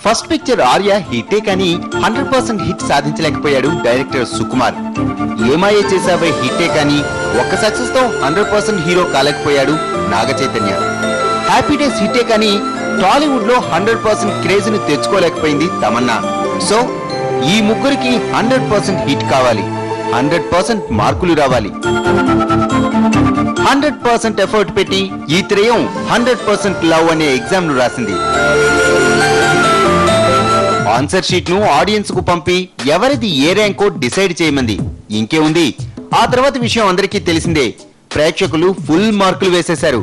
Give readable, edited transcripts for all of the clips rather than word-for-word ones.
First picture Arya హిట్టే కానీ 100% hit సాధించలేకపోయాడు director Sukumar. ఏమాయే చేసావే హిట్టే కానీ ఒక్క సక్సెస్ తో 100% hero కాలేకపోయాడు Naga Chaitanya. Happy days హిట్టే కానీ టాలీవుడ్ లో 100% క్రేజ్ ను తెచ్చుకోలేకపోయింది తమన్నా. సో ఈ ముగ్గురికి 100% హిట్ కావాలి, 100% మార్కులు రావాలి. 100% ఎఫర్ట్ పెట్టి ఈ త్రయం 100% లవ్ అనే ఎగ్జామ్ ను రాసింది. ఆన్సర్ షీట్ ను ఆడియన్స్ కు పంపి ఎవరిది ఏ ర్యాంకో డిసైడ్ చేయమంది. ఇంకే ఉంది, ఆ తర్వాత విషయం అందరికీ తెలిసిందే. ప్రేక్షకులు ఫుల్ మార్కులు వేసేశారు.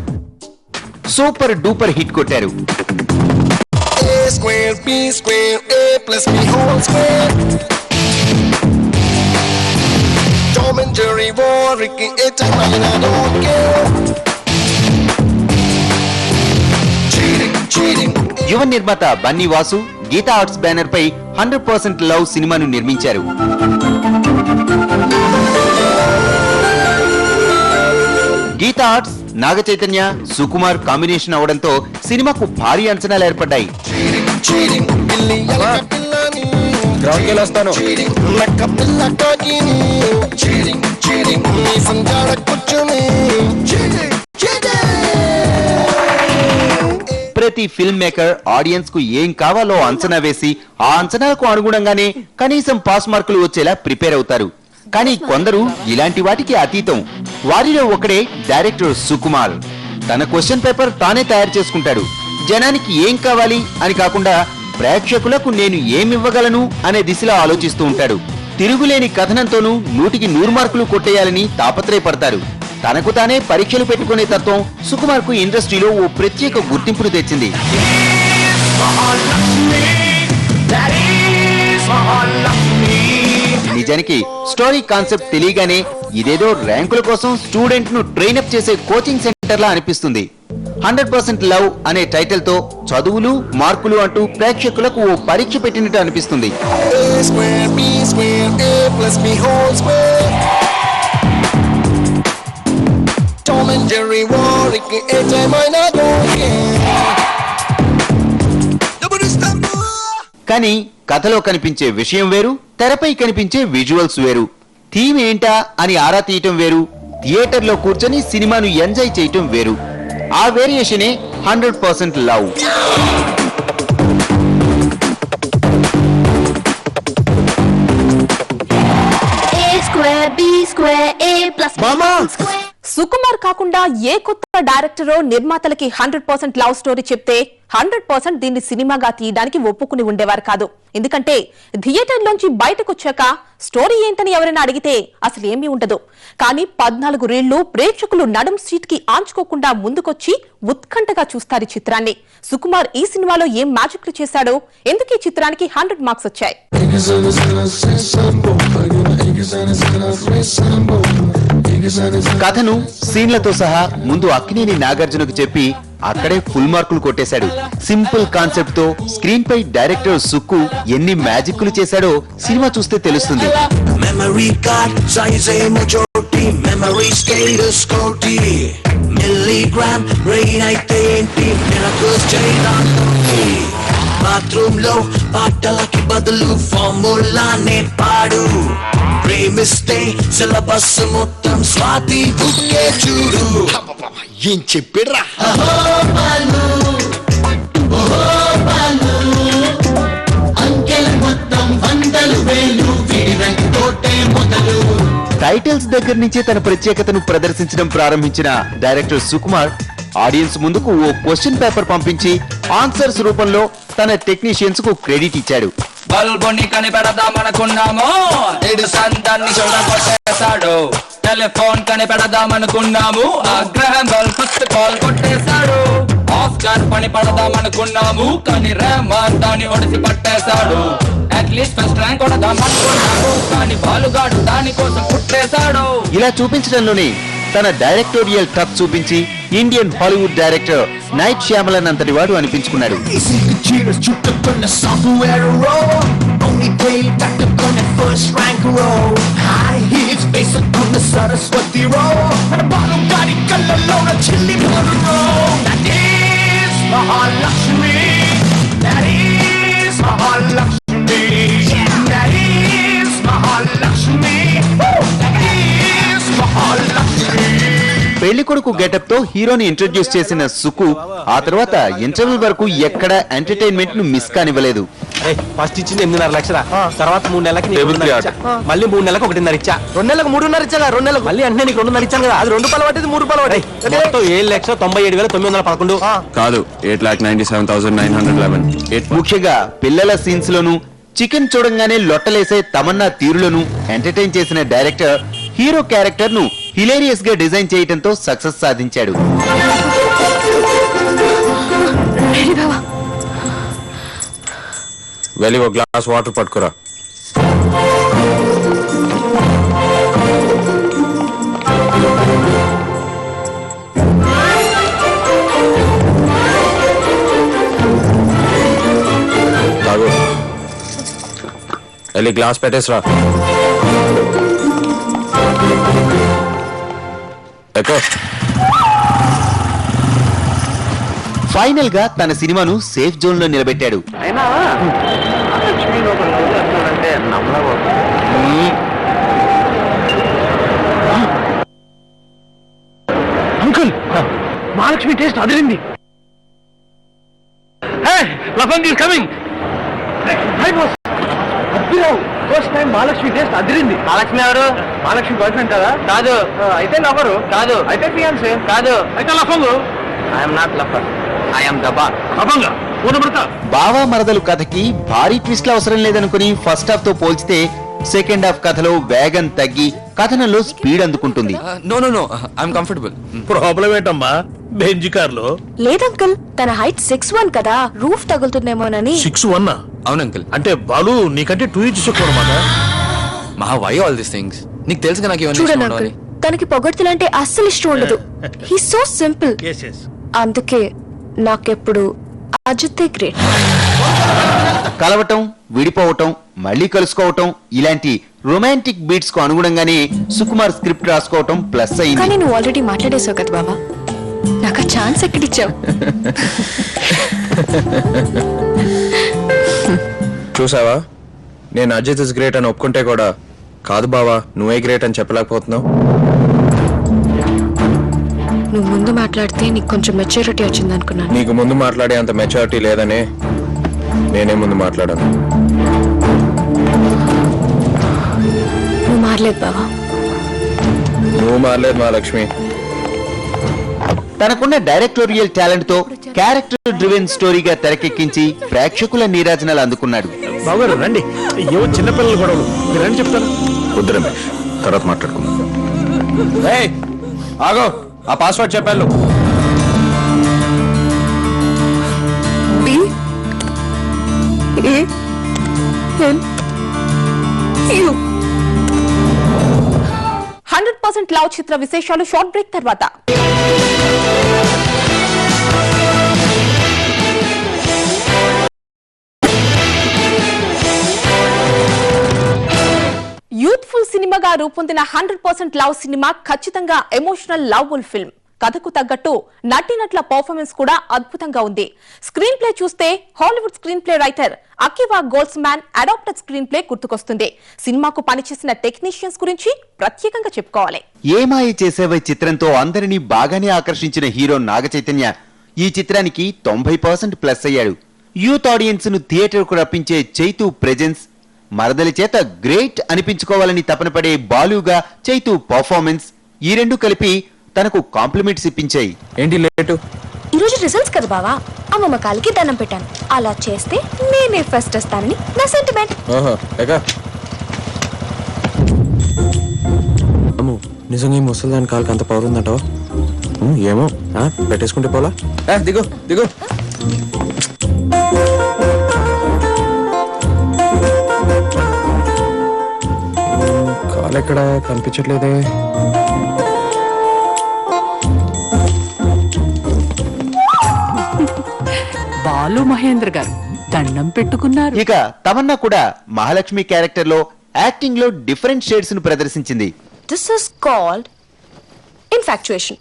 సూపర్ డూపర్ హిట్ కొట్టారు. యువ నిర్మాత బన్నీ వాసు గీతా ఆర్ట్స్ బ్యానర్ పై 100% లవ్ సినిమాను నిర్మించారు. గీతా ఆర్ట్స్ నాగ చైతన్య సుకుమార్ కాంబినేషన్ అవడంతో సినిమాకు భారీ అంచనాలు ఏర్పడ్డాయి. ప్రతి ఫిల్మ్ మేకర్ ఆడియన్స్ కు ఏం కావాలో అంచనా వేసి ఆ అంచనాలకు అనుగుణంగానే కనీసం పాస్ మార్కులు వచ్చేలా ప్రిపేర్ అవుతారు. కానీ కొందరు ఇలాంటి వాటికి అతీతం. వారిలో ఒకడే డైరెక్టర్ సుకుమార్. తన క్వశ్చన్ పేపర్ తానే తయారు చేసుకుంటాడు. జనానికి ఏం కావాలి అని కాకుండా ప్రేక్షకులకు నేను ఏమివ్వగలను అనే దిశలో ఆలోచిస్తూ ఉంటాడు. తిరుగులేని కథనంతోనూ 100కి 100 మార్కులు కొట్టేయాలని తాపత్రయపడతారు. తనకు తానే పరీక్షలు పెట్టుకునే తత్వం సుకుమార్ కు ఇండస్ట్రీలో ఓ ప్రత్యేక గుర్తింపును తెచ్చింది. నిజానికి స్టోరీ కాన్సెప్ట్ తెలియగానే ఇదేదో ర్యాంకుల కోసం స్టూడెంట్ ను ట్రైనప్ చేసే కోచింగ్ సెంటర్ లా అనిపిస్తుంది. 100% లవ్ అనే టైటిల్ తో చదువులు మార్కులు అంటూ ప్రేక్షకులకు ఓ పరీక్ష పెట్టినట్టు అనిపిస్తుంది. కానీ కథలో కనిపించే విషయం వేరు, తెరపై కనిపించే విజువల్స్ వేరు. థీమ్ ఏంటా అని ఆరా తీయటం వేరు, థియేటర్ లో కూర్చొని సినిమాను ఎంజాయ్ చేయటం వేరు. ఆ వేరియేషనే 100% లవ్. సుకుమార్ కాకుండా ఏ కొత్త డైరెక్టరో నిర్మాతలకి 100% లవ్ స్టోరీ చెప్తే 100% దీన్ని సినిమాగా తీయడానికి ఒప్పుకుని ఉండేవారు కాదు. ఎందుకంటే థియేటర్ లోంచి బయటకు వచ్చాక స్టోరీ ఏంటని ఎవరైనా అడిగితే అసలు ఏమీ ఉండదు. కానీ 14 రేళ్లు ప్రేక్షకులు నడుం సీట్ కి ఆంచుకోకుండా ముందుకొచ్చి ఉత్కంఠగా చూస్తారు చిత్రాన్ని. సుకుమార్ ఈ సినిమాలో ఏం మ్యాజిక్లు చేశాడో, ఎందుకు ఈ చిత్రానికి 100 మార్క్స్ వచ్చాయి? కథను సీన్లతో సహా ముందు అక్కినేని నాగార్జునకు చెప్పి అక్కడే ఫుల్ మార్కులు కొట్టేశాడు. సింపుల్ కాన్సెప్ట్ తో స్క్రీన్ పై డైరెక్టర్ సుక్కు ఎన్ని మ్యాజిక్లు చేశాడో సినిమా చూస్తే తెలుస్తుంది. బాత్రూమ్ లో పాటలకి బదులు ఫార్ములానే పాడు, ప్రేమిస్తే సిలబస్ మొత్తం స్వాతి బుక్కే చూడు. ఏం చెప్పారా? టైటిల్స్ దగ్గర నుంచే తన ప్రత్యేకతను ప్రదర్శించడం ప్రారంభించిన డైరెక్టర్ సుకుమార్ ఆడియన్స్ ముందుకు ఓ క్వశ్చన్ పేపర్ పంపించి ఆన్సర్స్ రూపంలో తన టెక్నీషియన్స్ కు క్రెడిట్ ఇచ్చాడు. బల్బుని కనిపెడదామనుకున్నాము, సంతాన్ని చూడగొట్టేశాడు. టెలిఫోన్ కనిపెడదామనుకున్నాము, గ్రహం బల్ ఫస్ట్ కాల్ కొట్టేశాడు. ఆస్కార్ పని పడదామనుకున్నాము, కానీ రెహమాన్ దాన్ని ఒడిసి పట్టేశాడు. అట్లీస్ట్ ఫస్ట్ ర్యాంక్ కొడదామనుకున్నాము, కానీ బాలుగాడు దానికోసం పుట్టేశాడు. ఇలా చూపించడంలోనే తన డైరెక్టోరియల్ టచ్ చూపించి Indian Hollywood director night Shyamalan అంతటి వాడు అనిపించుకున్నాడు. కొడుకు గెటప్ తో హీరోని ఇంట్రొడ్యూస్ చేసిన సుకు ఆ తర్వాత ఇంటర్వెల్ వరకు ఎక్కడ ఎంటర్టైన్మెంట్ ను మిస్ కానివ్వలేదు. ఫస్ట్ ఇచ్చింది 8.5 లక్షల, తర్వాత 3 నెలలకి మళ్ళీ 3 నెలలకు 1.5 ఇచ్చా, 2 నెలలకు 3.5 ఇచ్చా, 2 నెలలకు మళ్ళీ అంటే నీకు 2.5 ఇచ్చాను కదా, అది 2 రూపాయలు పట్టేది 3 రూపాయలు పట్టాయి, 7,97,911 కాదు 8,97,911. ముఖ్యంగా పిల్లల సీన్స్ లోను చికెన్ చూడంగానే లొట్టలేసే తమన్నా తీరులను ఎంటర్టైన్ చేసిన డైరెక్టర్ హీరో క్యారెక్టర్ ను హిలేరియస్ గా డిజైన్ చేయడంతో సక్సెస్ సాధించాడు. వెళ్ళి ఒక గ్లాస్ వాటర్ పట్టుకురా. తాగు. వెళ్ళి గ్లాస్ పెట్టేసిరా. ఎక్కువ. ఫైనల్ గా తన సినిమాను సేఫ్ జోన్ లో నిలబెట్టాడు. అంకుల్, మహాలక్ష్మి టేస్ట్ అదిరింది. లఫంగ్ is coming. First time Mahalakshmi taste అదిరింది. మహాలక్ష్మి ఎవరు? మహాలక్ష్మి బాయ్ ఫ్రెండ్ కదా? కాదు. అయితే లవరు? కాదు. అయితే ఫియాన్సీ? కాదు. అయితే లఫంగు? ఐఎమ్ నాట్ లఫర్, ఐఎమ్ దబా. లఫంగా బావా మరదలు కథకి భారీ ట్విస్ట్లు అవసరం లేదనుకుని ఫస్ట్ హాఫ్ తో పోల్చితే సెకండ్ హాఫ్ కథలో వేగం తగ్గి కథనంలో స్పీడ్ అందుకుంటుంది. No no no, I'm comfortable. Problem ఏంటమ్మా బెంజ్ కార్లో? లేదంకుల్, తన హైట్ 6'1" కదా, రూఫ్ తగులుతుందేమోనని. 6'1" అవును అంకుల్. అంటే బాలు నీకంటే 2 ఇంచెస్ ఎక్కువ అన్నమాట. మహా వై ఆల్ దీస్ థింగ్స్? నీకు తెలుసుగా నాకు ఇవన్నీ చూడండి ఇష్టం అంకుల్, ఉండవని. తనకి పొగడ్తలంటే అస్సలు ఇష్టం ఉండదు. He so simple. అందుకే నాకెప్పుడు అజితే గ్రేట్. కలవటం, విడిపోవటం, మళ్ళీ కలుసుకోవటం ఇలాంటి రొమాంటిక్ బీట్స్ కు అనుగుణంగానే సుకుమార్ స్క్రిప్ట్ రాసుకోవటం ప్లస్ అయింది. కానీ నువ్వు ఆల్రెడీ మాట్లాడేసావు కదా బాబా, నాకు ఆ ఛాన్స్ ఎక్కడిచ్చావు? చూసావా, నేను అజిత్ ఇస్ గ్రేట్ అని ఒప్పుకుంటే కూడా కాదు బావా నువ్వే గ్రేట్ అని చెప్పలేకపోతున్నావు. నువ్వు ముందు మాట్లాడితే నీకు కొంచెం మెచ్యూరిటీ వచ్చింది అనుకున్నాను. నీకు ముందు మాట్లాడే అంత మెచ్యూరిటీ లేదనే నేనే ముందు మాట్లాడాను. నువ్వు మారలేదు బావా. నువ్వు మారలేదు మహాలక్ష్మి. తనకున్న డైరెక్టోరియల్ టాలెంట్ తో క్యారెక్టర్ డ్రివెన్ స్టోరీగా తెరకెక్కించి ప్రేక్షకుల నీరాజనాలు అందుకున్నాడు. బావగారు రండి, ఏవో చిన్నపిల్లలు గొడవలు మీరు రండి చెప్తాను. వద్దు రమేష్, తర్వాత మాట్లాడుకుందాం. ఆగో, ఆ పాస్వర్డ్ చెప్పాను. యు 100% లవ్ చిత్ర విశేషాలు షార్ట్ బ్రేక్ తర్వాత. యూత్ఫుల్ సినిమాగా రూపొందిన 100% లవ్ సినిమా ఖచ్చితంగా ఎమోషనల్ లవ్ఫుల్ ఫిల్మ్. కథకు తగ్గట్టు నటీనటుల పర్ఫార్మెన్స్ కూడా అద్భుతంగా ఉంది. స్క్రీన్ ప్లే చూస్తే Hollywood screenplay writer Akiva Goldsman adapted screenplay గుర్తుకొస్తుంది. సినిమాకు పనిచేసిన టెక్నీషియన్స్ గురించి ప్రత్యేకంగా చెప్పుకోవాలి. ఏమాయి చేసేవై చిత్రంతో అందరినీ బాగానే ఆకర్షించిన హీరో నాగ చైతన్య ఈ చిత్రానికి 90% ప్లస్ అయ్యాడు. యూత్ ఆడియన్స్ ను థియేటర్ కు రప్పించే చైతు ప్రెజెన్స్, మరదలి చేత గ్రేట్ అనిపించుకోవాలని తపన పడే బాలుగా చైతు పర్ఫార్మెన్స్, ఈ రెండు కలిపి తనకు కాంప్లిమెంట్స్ ఇప్పించాయి. ఏంటి లేటు? ఈరోజు రిజల్ట్స్ కదా బావా, అమ్మమ్మ కాలికి దండం పెట్టాను. అలా చేస్తే నేనే ఫస్ట్ వస్తానని నా సెంటిమెంట్. నిజంగా ఈ ముసలిదాని కాలుకి అంత పవర్ ఉందంటావా? ఏమో పెట్టేసుకుంటే పోలా. దిగు దిగు. కాలు ఎక్కడ కనిపించట్లేదే. బాలు మహేంద్ర గారు దండం పెట్టుకున్నారు. ఇక తమన్నా కూడా మహాలక్ష్మి క్యారెక్టర్ లో యాక్టింగ్ లో డిఫరెంట్ షేడ్స్ ను ప్రదర్శించింది. This is called infatuation.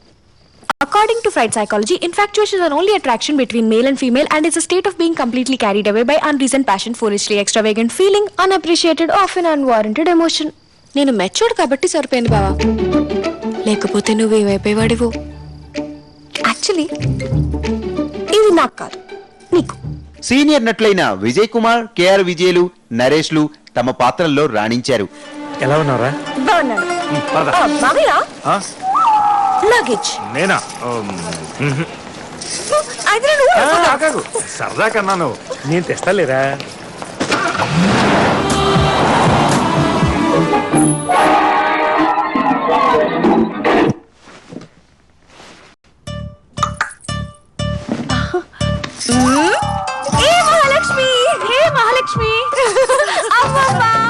According to Freud psychology, infatuation is an only attraction between male and female and is a state of being completely carried away by unreasoned passion, foolishly extravagant feeling, unappreciated, often unwarranted emotion. నేను matured కాబట్టి సరిపోయింది బావా, లేకపోతే నువ్వేమైపోయేవాడివో. Actually ఇది నాకు కాదు, నీకు. Senior నటులైన Vijay Kumar, KR విజయలు, నరేష్లు తమ పాత్రల్లో రాణించారు. ఎలా ఉన్నారా? బాగున్నాను. మామయ్య లగేజ్ నేనా? అయితే నువ్వు కాకు సరదా కన్నాను, నేను తెస్తాలేరా?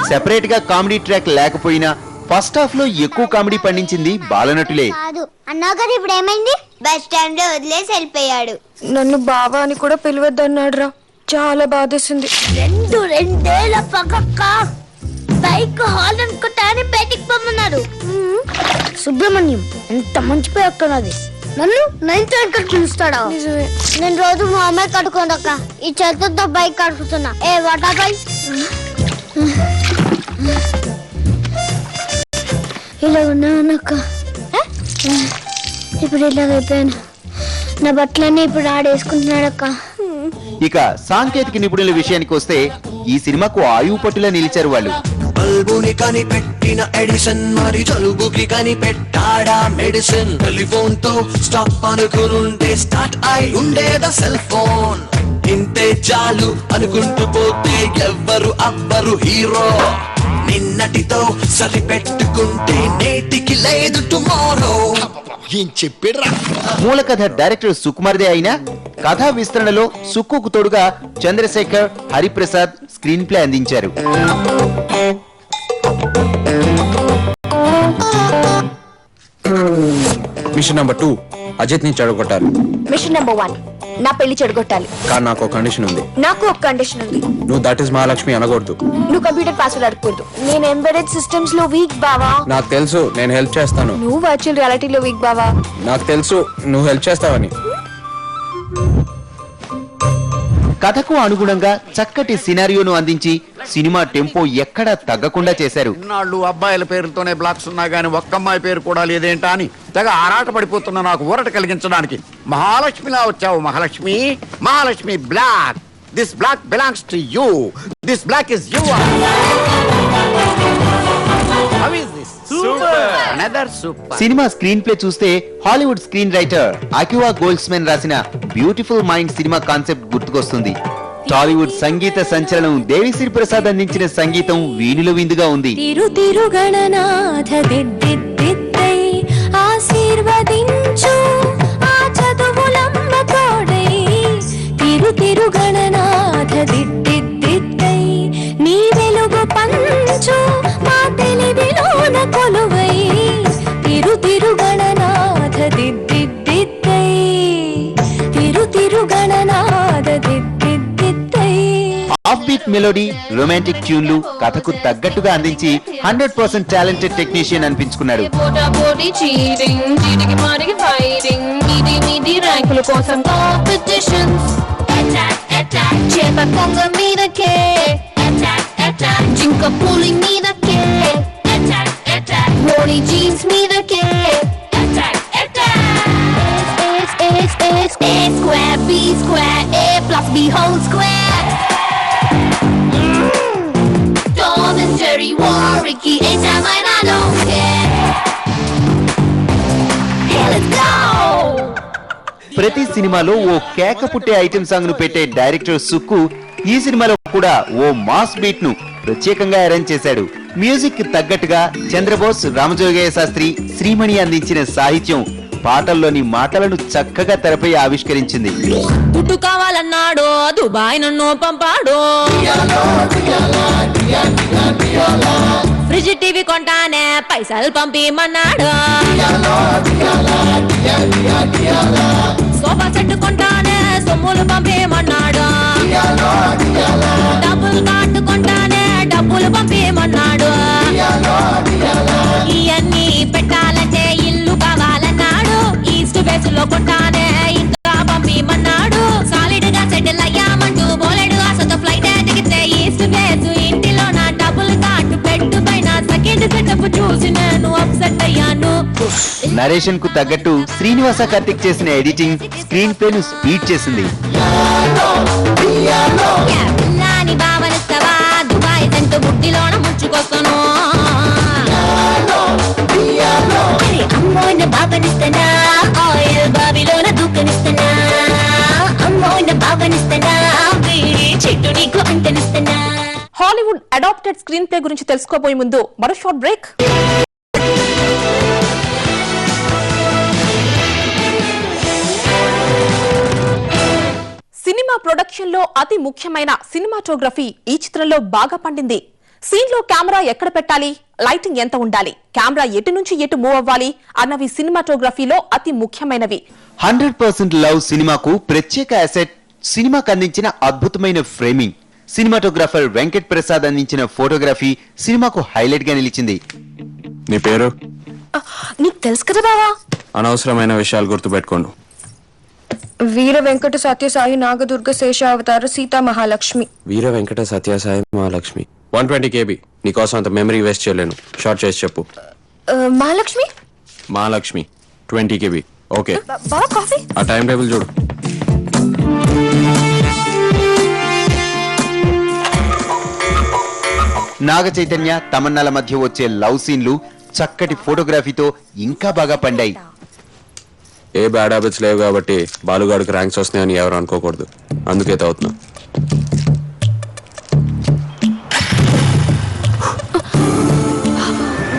సెపరేట్ గా కామెడీ ట్రాక్ లేకపోయినా ఫస్ట్ హాఫ్ లో ఎక్కువ కామెడీ పండించింది బాలనటులే. అన్నాగారు ఇప్పుడు ఏమైంది? బస్ స్టాండ్ లో వదిలేసి వెళ్ళిపోయాడు. నన్ను బావా అని కూడా పిలవద్దన్నాడు రా, చాలా బాధేసింది. రెండేళ్ల పక్క బైక్ హాల్ అనుకుంటానే బయటికి పొమ్మన్నారు. సుబ్రహ్మణ్యం ఎంత మంచి పేరు అక్కనది. నన్ను నైన్త్ వెనకాల పిలుస్తాడా? నేను రోజు మా అమ్మాయి కడుకోదక్క, ఈ చేతులతో బైక్ కడుకుతున్నా. ఏ వాటా బైక్ ఇలా ఉన్నానక్క. ఇప్పుడు ఇలాగైపోయాను. నా బట్టలన్నీ ఇప్పుడు ఆడేసుకుంటున్నాడక్క. ఇక సాంకేతిక నిపుణుల విషయానికి వస్తే ఈ సినిమాకు ఆయువు పట్టులా నిలిచారు వాళ్ళు. బల్బుని కనిపెట్టిన ఎడిసన్ మరి జలుబుకి కనిపెట్టాడా మెడిసిన్. టెలిఫోన్ తో స్టాప్ అనుకునుంటే స్టార్ట్ అయి ఉండేదా సెల్ ఫోన్. ఇంతే చాలు అనుకుంటూ పోతే ఎవ్వరు అవ్వరు హీరో. నిన్నటితో సరిపెట్టుకుంటే నేటికి లేదు టుమారో. ఏం చెప్పాడురా? మూల కథ డైరెక్టర్ సుకుమార్దే అయినా కథా విస్తరణలో సుక్కుకు తోడుగా చంద్రశేఖర్, హరిప్రసాద్ స్క్రీన్ ప్లే అందించారు. మిషన్ నెంబర్ 2 అజిత్ ని చెడగొట్టాలి. మిషన్ నెంబర్ 1 నా పెళ్లి చెడగొట్టాలి. కానీ నాకు ఒక కండిషన్ ఉంది. నాకు ఒక కండిషన్ ఉంది. నువ్వు దట్ ఇస్ మహాలక్ష్మి అనకూడదు. నువ్వు కంప్యూటర్ పాస్వర్డ్ అడగకూడదు. నేను ఎంబెడెడ్ సిస్టమ్స్ లో వీక్ బావా. నాకు తెలుసు, నేను హెల్ప్ చేస్తాను. నువ్వు వర్చువల్ రియాలిటీలో వీక్ బావా. నాకు తెలుసు, నువ్వు హెల్ప్ చేస్తావని. కథకు అనుగుణంగా చక్కటి సినారియోను అందించి సినిమా టెంపో ఎక్కడా తగ్గకుండా చేశారు. ఇన్నాళ్ళు అబ్బాయిల పేరుతోనే బ్లాక్స్ ఉన్నా గానీ ఒక్క అమ్మాయి పేరు కూడా లేదేంటా అని తెగ ఆరాట పడిపోతున్నా నాకు ఊరట కలిగించడానికి మహాలక్ష్మిలా వచ్చావు. Mahalakshmi, Mahalakshmi black. This black belongs to you. This black is you. Cinema screenplay చూస్తే Hollywood screen writer Akiva Goldsman రాసిన బ్యూటిఫుల్ మైండ్ సినిమా కాన్సెప్ట్ గుర్తుకొస్తుంది. టాలీవుడ్ సంగీత సంచలనం దేవిశ్రీ ప్రసాద్ అందించిన సంగీతం వీణుల విందుగా ఉంది. ఆఫ్ బీట్ మెలోడీ, రొమాంటిక్ ట్యూన్లు కథకు తగ్గట్టుగా అందించి 100% టాలెంటెడ్ టెక్నీషియన్ అనిపించుకున్నాడు. ప్రతి సినిమాలో ఓ కేక పుట్టే ఐటెం సాంగ్ ను పెట్టే డైరెక్టర్ సుక్కు ఈ సినిమాలో కూడా ఓ మాస్ బీట్ ను ప్రత్యేకంగా అరేంజ్ చేశాడు. మ్యూజిక్ తగ్గట్టుగా చంద్రబోస్, రామజోగయ్య శాస్త్రి, శ్రీమణి అందించిన సాహిత్యం పాటల్లోని మాటలను చక్కగా తెరపై ఆవిష్కరించింది. పుట్టు కావాలన్నాడు, దుబాయ్ నన్ను పంపాడు. ఫ్రిడ్జ్ టీవీ కొంటానే పైసలు పంపిమన్నాడు. సోఫా సెట్ కొంటానే సొమ్ములు పంపిమన్నాడు. డబ్బులు కాటుకుంటానే డబ్బులు పంపిమన్నాడు. ఇవన్నీ పెట్టాలంటే ఇల్లు కావాలన్నాడు. ఈస్ట్ వేస్ లో కొంటానే ఇంకా పంపిమన్నాడు. సాలిడ్ గా సెటిల్ అయ్యామంటూ బోలెడు ఆశతో ఫ్లైట్ దిగితే ఈస్ట్ వేస్ ఇంటిలో నా డబ్బులు కాటు పెట్టు పైన సెకండ్ సెటప్ చూసి నేను అప్సెట్ అయ్యాను. నరేషన్ కు తగ్గట్టు శ్రీనివాస కార్తిక్ చేసిన ఎడిటింగ్ స్క్రీన్ ప్లే ను స్పీడ్ చేసింది. పిల్లాని భావనిస్తావా దుబాయ్ సెంటు బుడ్డిలోన ముచ్చుకొస్తాను అమ్మోయిన భావనిస్తానా ఆయిల్ బావిలోన దూకనిస్తానా అమ్మోయిన భావనిస్తానా వీడి చెట్టు నీకు అంటనిస్తానా. హాలీవుడ్ అడాప్టెడ్ స్క్రీన్ ప్లే గురించి తెలుసుకోబోయే ముందు మరో షార్ట్ బ్రేక్. సినిమా ప్రొడక్షన్ లో అతి ముఖ్యమైన సినిమాటోగ్రఫీ ఈ చిత్రంలో బాగా పండింది. సీన్ లో కెమెరా ఎక్కడ పెట్టాలి, లైటింగ్ ఎంత ఉండాలి, కెమెరా ఎటు నుంచి ఎటు మూవ్ అవ్వాలి అన్నవి సినిమాటోగ్రఫీలో అతి ముఖ్యమైనవి. 100% లవ్ సినిమాకు ప్రత్యేక అసెట్ సినిమాకు అందించిన అద్భుతమైన ఫ్రేమింగ్. సినిమాటోగ్రాఫర్ వెంకట్ ప్రసాద్ అందించిన ఫోటోగ్రఫీ సినిమాకు హైలైట్ గా నిలిచింది. నీ పేరు? నీకు తెలుసు కదా బావా. అనవసరమైన విషయాలు గుర్తుపెట్టుకోండు. వీర వెంకట సత్యసాయి నాగదుర్గ శేషావతార సీతా మహాలక్ష్మి. వీర వెంకట సత్యసాయి మహాలక్ష్మి. 120 KB. నీకోసం అంత మెమరీ వేస్ట్ చేయలేను. షార్ట్ చేసి చెప్పు. మహాలక్ష్మి. మహాలక్ష్మి 20 KB. ఓకే. బావా కాఫీ. ఆ టైం టేబుల్ చూడు. నాగ చైతన్య తమన్నాల మధ్య వచ్చే లవ్ సీన్లు చక్కటి ఫోటోగ్రఫీతో ఇంకా బాగా పండాయి. ఏ బ్యాడ్ హ్యాబిట్స్ లేవు కాబట్టి బాలుగాడికి ర్యాంక్స్ వస్తున్నాయని ఎవరు అనుకోకూడదు. అందుకే తాగుతున్నా.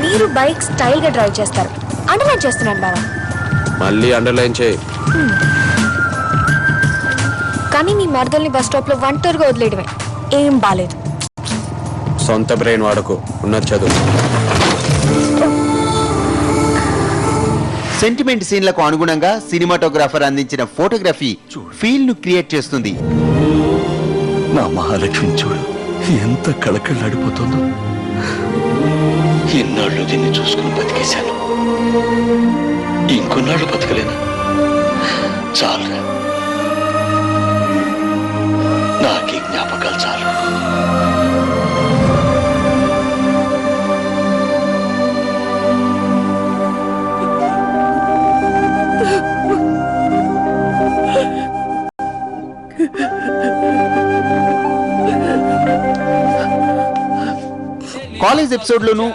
మీరు బైక్ స్టైల్ గా డ్రైవ్ చేస్తారు. అండర్లైన్ చేస్తున్నాను బావా. మళ్ళీ అండర్లైన్ చేయి. కానీ నీ మరదల్ని బస్ స్టాప్ లో ఒంటరిగా వదిలేయడమే ఏం బాలేదు. సొంత బ్రెయిన్ వాడకు, ఉన్నది చదువు. సెంటిమెంట్ సీన్లకు అనుగుణంగా సినిమాటోగ్రాఫర్ అందించిన ఫోటోగ్రఫీ ఫీల్ ను క్రియేట్ చేస్తుంది. నా మహాలక్ష్మి చూడు ఎంత కళకళలాడిపోతుందో. ఎన్నాళ్ళు దీన్ని చూసుకుని బతికేశాను, ఇంకొన్నాళ్ళు బతకలేనా? చాలురా, నాకే జ్ఞాపకాలు చాలు. కాలేజ్ ఎపిసోడ్ లోను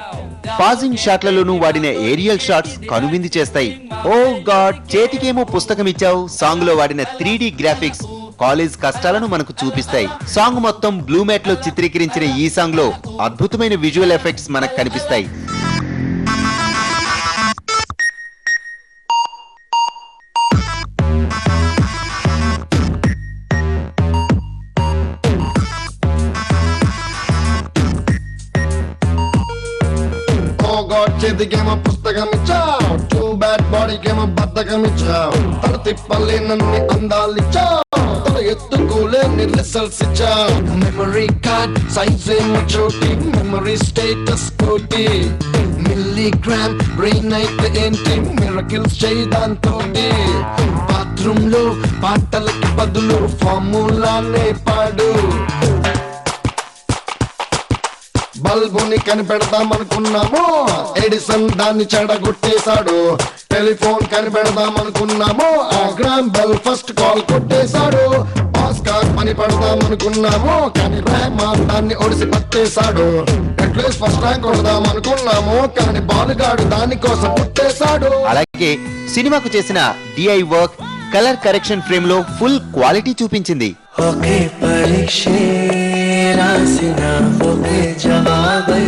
పాజింగ్ షాట్లలోనూ వాడిన ఏరియల్ షాట్స్ కనువిందు చేస్తాయి. ఓ గాడ్, చేతికేమో పుస్తకం ఇచ్చావు సాంగ్ లో వాడిన 3D గ్రాఫిక్స్ కాలేజ్ కష్టాలను మనకు చూపిస్తాయి. సాంగ్ మొత్తం బ్లూ మ్యాట్ లో చిత్రీకరించిన ఈ సాంగ్ లో అద్భుతమైన విజువల్ ఎఫెక్ట్స్ మనకు కనిపిస్తాయి. చేతికేమో పుస్తకం ఇచ్చావు, టూ బ్యాడ్ బాడీకేమో బద్దకం ఇచ్చావు, తల తిప్పలేనన్ని అందాలిచ్చావు, తల ఎత్తుకోలేని రిజల్ట్స్ ఇచ్చావు. మెమరీ కార్డ్ సైజ్ ఏమో చోటి, మెమరీ స్టేటస్ కోటి, మిల్లీగ్రామ్ బ్రెయిన్ అయితే ఏంటి, మిరకిల్స్ చేయదాంతోటి. బాత్రూమ్ లో పాటలకి బదులు ఫార్ములానే పాడు. బల్బుని కనిపెడదామనుకున్నాము, ఎడిసన్ దాన్ని చెడగొట్టేశాడు. టెలిఫోన్ కనిపెడదామనుకున్నాము, ఆ గ్రామ్ బెల్ ఫస్ట్ కాల్ కొట్టేశాడు. ఆస్కార్ పని పెడదామనుకున్నాము, కానీ రెహమాన్ దాన్ని ఒడిసి పట్టేశాడు. అట్లీస్ట్ ఫస్ట్ ర్యాంక్ కొడదామనుకున్నాము, కానీ బాలుగాడు దానికోసం పుట్టేశాడు. అలాగే సినిమాకు చేసిన DI work, colour correction frame లో ఫుల్ క్వాలిటీ చూపించింది. ఒకే పరీక్షే రాసిన ఒకే జవాబై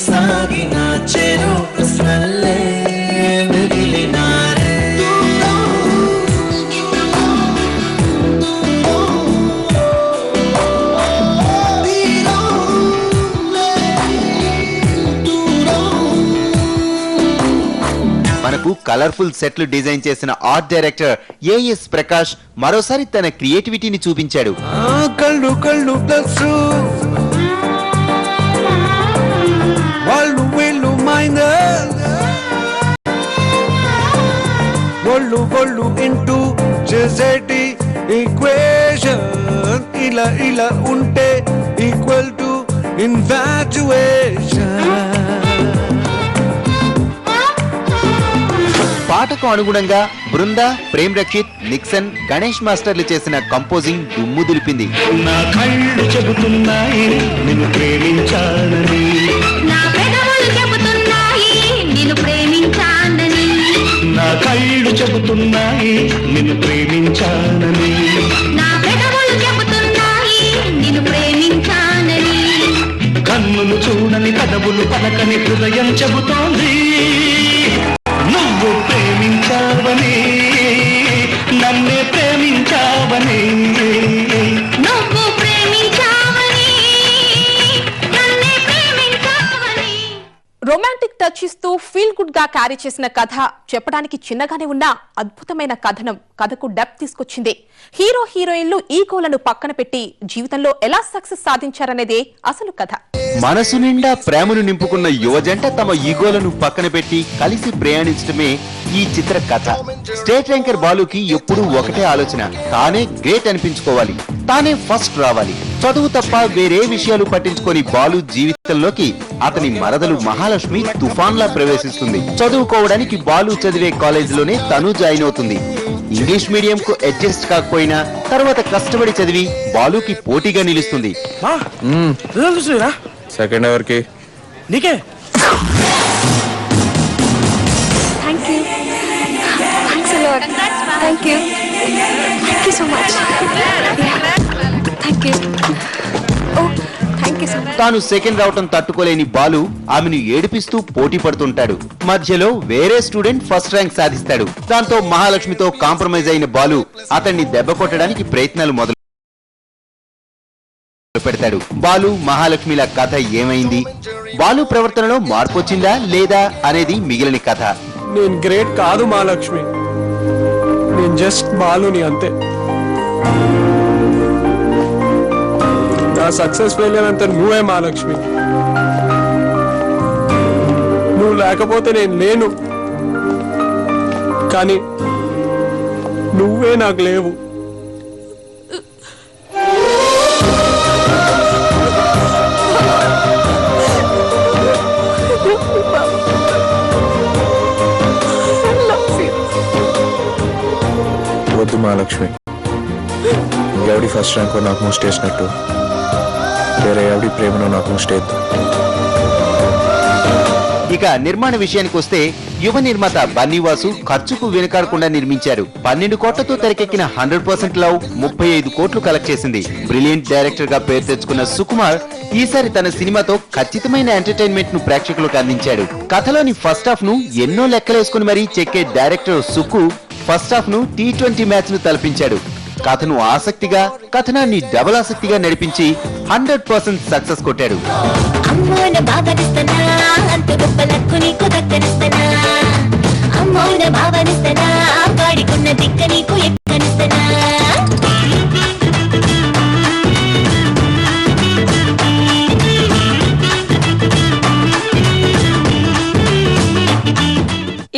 సాగిన చెరు ప్రశ్నలే మిగిలినారే. మనకు కలర్ఫుల్ సెట్లు డిజైన్ చేసిన ఆర్ట్ డైరెక్టర్ ఏఎస్ ప్రకాష్ మరోసారి తన క్రియేటివిటీని చూపించాడు. కళ్ళు కళ్ళు ప్లస్ వాళ్ళు వీళ్ళు మైనస్, ఒళ్ళు ఒళ్ళు ఇంటూ చేసేటి ఈక్వేషన్, ఇలా ఇలా ఉంటే ఈక్వల్ టు ఇన్ఫాచ్యుయేషన్. పాటకు అనుగుణంగా బృంద, ప్రేమ్ రక్షిత్, నిక్సన్, గణేష్ మాస్టర్లు చేసిన కంపోజింగ్ దుమ్ము దులిపింది. నా కళ్ళు చెబుతున్నాయి నిన్ను ప్రేమించానని, నా పెదవులు చెబుతున్నాయి నిన్ను ప్రేమించానని, నా కళ్ళు చెబుతున్నాయి నిన్ను ప్రేమించానని, నా పెదవులు చెబుతున్నాయి నిన్ను ప్రేమించానని, కన్నులు చూడని కదవులు పలకని హృదయం చెబుతోంది నువ్వు ప్రేమించావని, నన్నే ప్రేమించావని, నువ్వు ప్రేమించావని, నన్నే ప్రేమించావని. రొమాంటిక్ టచ్ ఇస్తూ ఫీల్ గుడ్ గా క్యారీ చేసిన కథ చెప్పడానికి చిన్నగానే ఉన్న అద్భుతమైన కథనం కథకు డెప్త్ తీసుకొచ్చింది. హీరో హీరోయిన్లు ఈగోలను పక్కన పెట్టి జీవితంలో ఎలా సక్సెస్ సాధించారనేదే అసలు కథ. మనసు నిండా ప్రేమను నింపుకున్న యువజంట తమ ఈగోలను పక్కన పెట్టి కలిసి ప్రయాణించడమే ఈ చిత్ర కథ. స్టేట్ ర్యాంకర్ బాలుకి ఎప్పుడూ ఒకటే ఆలోచన, తానే గ్రేట్ అనిపించుకోవాలి, తానే ఫస్ట్ రావాలి. చదువు తప్ప వేరే విషయాలు పట్టించుకొని బాలు జీవితంలోకి అతని మరదలు మహాలక్ష్మి తుఫాన్లా ప్రవేశిస్తుంది. చదువుకోవడానికి బాలు చదివే కాలేజీలోనే తను జాయిన్ అవుతుంది. ఇంగ్లీష్ మీడియం కు అడ్జస్ట్ కాకపోయినా తర్వాత కష్టపడి చదివి బాలుకి పోటీగా నిలుస్తుంది. సెకండ్ ఎవరికి? నీకే. Thank you. Thanks a lot. Thank you. Thank you so much. Thank you. Oh, thank you so much. తాను సెకండ్ రావటం తట్టుకోలేని బాలు ఆమెను ఏడిపిస్తూ పోటీ పడుతుంటాడు. మధ్యలో వేరే స్టూడెంట్ ఫస్ట్ ర్యాంక్ సాధిస్తాడు. దాంతో మహాలక్ష్మితో కాంప్రమైజ్ అయిన బాలు అతన్ని దెబ్బ కొట్టడానికి ప్రయత్నాలు మొదలు పెడతాడు. బాలు మహాలక్ష్మిల కథ ఏమైంది, బాలు ప్రవర్తనలో మార్పు వచ్చిందా లేదా అనేది మిగిలిన కథ. నేను గ్రేట్ కాదు మహాలక్ష్మి, నేను జస్ట్ బాలుని అంతే. నా సక్సెస్ ఫెయిలియర్ అంతా నువ్వే మహాలక్ష్మి. నువ్వు లేకపోతే నేను లేను, కానీ నువ్వే నాకు లేవు. వద్దు మహాలక్ష్మి, ఎవడి ఫస్ట్ ర్యాంక్ నాకు నువ్వు స్టేసినట్టు వేరే ఎవడి ప్రేమను నాకు నువ్వు స్టేద్దు. ఇక నిర్మాణ విషయానికి వస్తే యువ నిర్మాత బన్నీవాసు ఖర్చుకు వెనుకాడకుండా నిర్మించారు. 12 కోట్లతో తెరకెక్కిన 100% లవ్ 35 కోట్లు కలెక్ట్ చేసింది. బ్రిలియంట్ డైరెక్టర్ గా పేరు తెచ్చుకున్న సుకుమార్ ఈసారి తన సినిమాతో ఖచ్చితమైన ఎంటర్టైన్మెంట్ ను ప్రేక్షకులకు అందించాడు. కథలోని ఫస్ట్ హాఫ్ ను ఎన్నో లెక్కలేసుకుని మరీ చెక్కే డైరెక్టర్ సుక్కు ఫస్ట్ హాఫ్ ను T20 మ్యాచ్ ను తలపించాడు. కథను ఆసక్తిగా, కథనాన్ని డబల్ ఆసక్తిగా నడిపించి 100% సక్సెస్ కొట్టాడు. అమ్మోన బావనిస్తనా అంత గొప్పలకు నీకు దక్కనిస్తనా, అమ్మోన బావనిస్తనా వాడికున్న దిక్క నీకు ఎక్కనిస్తనా.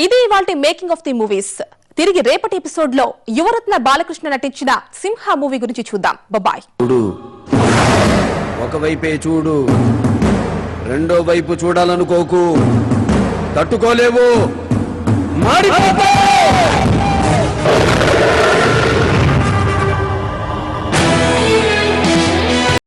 ఇది ఇవాల్టి మేకింగ్ ఆఫ్ ది మూవీస్. తిరిగి రేపటి ఎపిసోడ్ లో యువరత్న బాలకృష్ణ నటించిన సింహ మూవీ గురించి చూద్దాం. బాయ్. చూడు, ఒకవైపే చూడు, రెండో వైపు చూడాలనుకోకు, తట్టుకోలేవు, మాడిపోతావు.